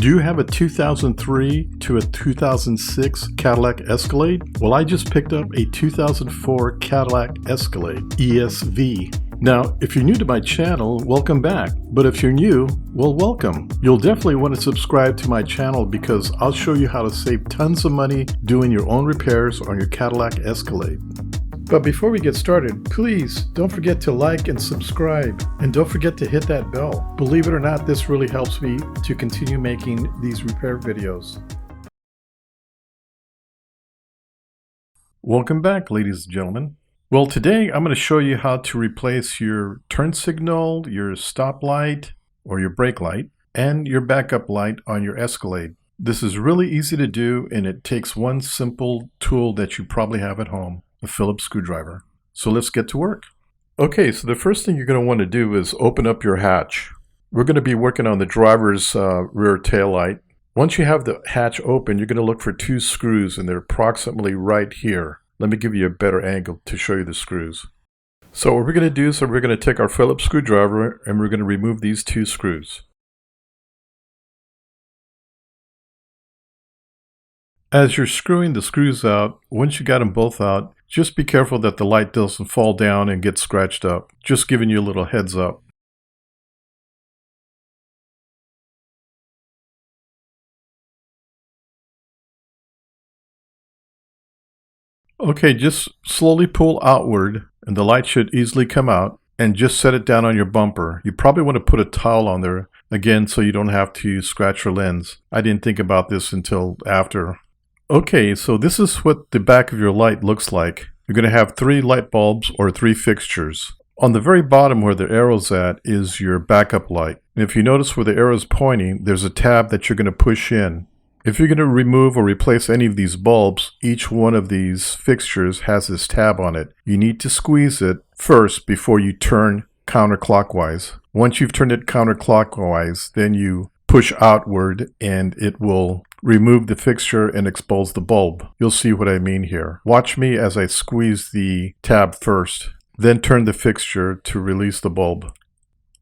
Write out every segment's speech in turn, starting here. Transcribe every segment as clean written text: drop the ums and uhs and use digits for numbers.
Do you have a 2003 to a 2006 Cadillac Escalade? Well, I just picked up a 2004 Cadillac Escalade ESV. Now, if you're new to my channel, welcome back. But if you're new, well, welcome. You'll definitely want to subscribe to my channel because I'll show you how to save tons of money doing your own repairs on your Cadillac Escalade. But before we get started, please don't forget to like and subscribe, and don't forget to hit that bell. Believe it or not, this really helps me to continue making these repair videos. Welcome back, ladies and gentlemen. Well, today I'm going to show you how to replace your turn signal, your stop light or your brake light, and your backup light on your Escalade. This is really easy to do, and it takes one simple tool that you probably have at home. A Phillips screwdriver. So let's get to work. Okay, so the first thing you're going to want to do is open up your hatch. We're going to be working on the driver's rear tail light. Once you have the hatch open, you're going to look for two screws, and they're approximately right here. Let me give you a better angle to show you the screws. So what we're going to do is we're going to take our Phillips screwdriver and we're going to remove these two screws. As you're screwing the screws out, once you got them both out, just be careful that the light doesn't fall down and get scratched up. Just giving you a little heads up. Okay, just slowly pull outward and the light should easily come out, and just set it down on your bumper. You probably want to put a towel on there again so you don't have to scratch your lens. I didn't think about this until after. Okay, so this is what the back of your light looks like. You're going to have 3 light bulbs or 3 fixtures. On the very bottom where the arrow's at is your backup light. And if you notice where the arrow's pointing, there's a tab that you're going to push in. If you're going to remove or replace any of these bulbs, each one of these fixtures has this tab on it. You need to squeeze it first before you turn counterclockwise. Once you've turned it counterclockwise, then you push outward and it will remove the fixture and expose the bulb. You'll see what I mean here. Watch me as I squeeze the tab first, then turn the fixture to release the bulb.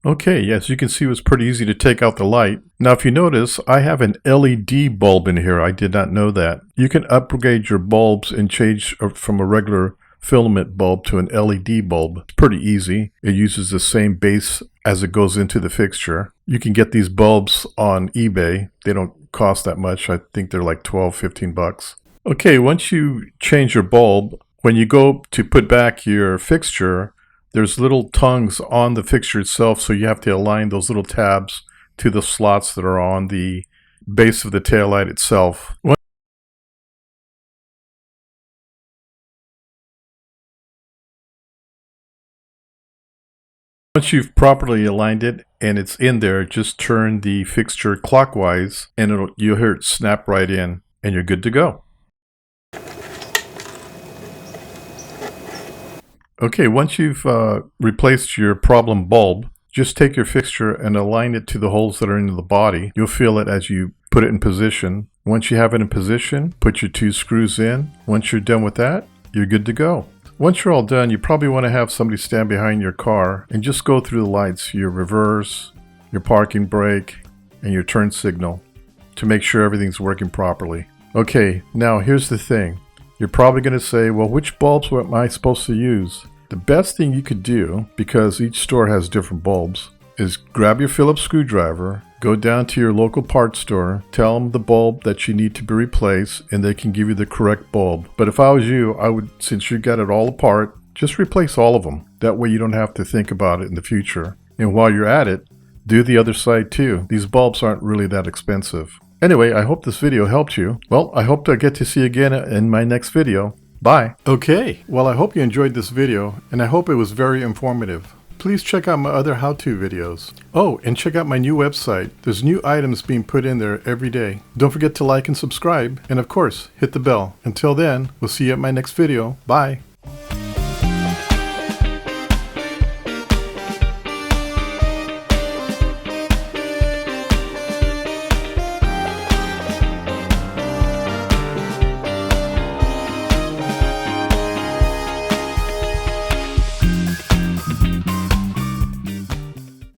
Okay, yes, you can see it was pretty easy to take out the light. Now if you notice, I have an LED bulb in here. I did not know that. You can upgrade your bulbs and change from a regular filament bulb to an LED bulb. It's pretty easy. It uses the same base as it goes into the fixture. You can get these bulbs on eBay. They don't cost that much. I think they're like 12, 15 bucks. Okay, once you change your bulb, when you go to put back your fixture, there's little tongues on the fixture itself, so you have to align those little tabs to the slots that are on the base of the taillight itself. Once you've properly aligned it and it's in there, just turn the fixture clockwise and you'll hear it snap right in and you're good to go. Okay, once you've replaced your problem bulb, just take your fixture and align it to the holes that are in the body. You'll feel it as you put it in position. Once you have it in position, put your 2 screws in. Once you're done with that, you're good to go. Once you're all done, you probably want to have somebody stand behind your car and just go through the lights, your reverse, your parking brake, and your turn signal to make sure everything's working properly. Okay, now here's the thing. You're probably going to say, well, which bulbs am I supposed to use? The best thing you could do, because each store has different bulbs, is grab your Phillips screwdriver, go down to your local parts store, tell them the bulb that you need to be replaced, and they can give you the correct bulb. But if I was you, I would, since you got it all apart, just replace all of them. That way you don't have to think about it in the future. And while you're at it, do the other side too. These bulbs aren't really that expensive. Anyway, I hope this video helped you. Well, I hope to get to see you again in my next video. Bye. Okay, well, I hope you enjoyed this video, and I hope it was very informative. Please check out my other how-to videos. Oh, and check out my new website. There's new items being put in there every day. Don't forget to like and subscribe, and of course, hit the bell. Until then, we'll see you at my next video. Bye.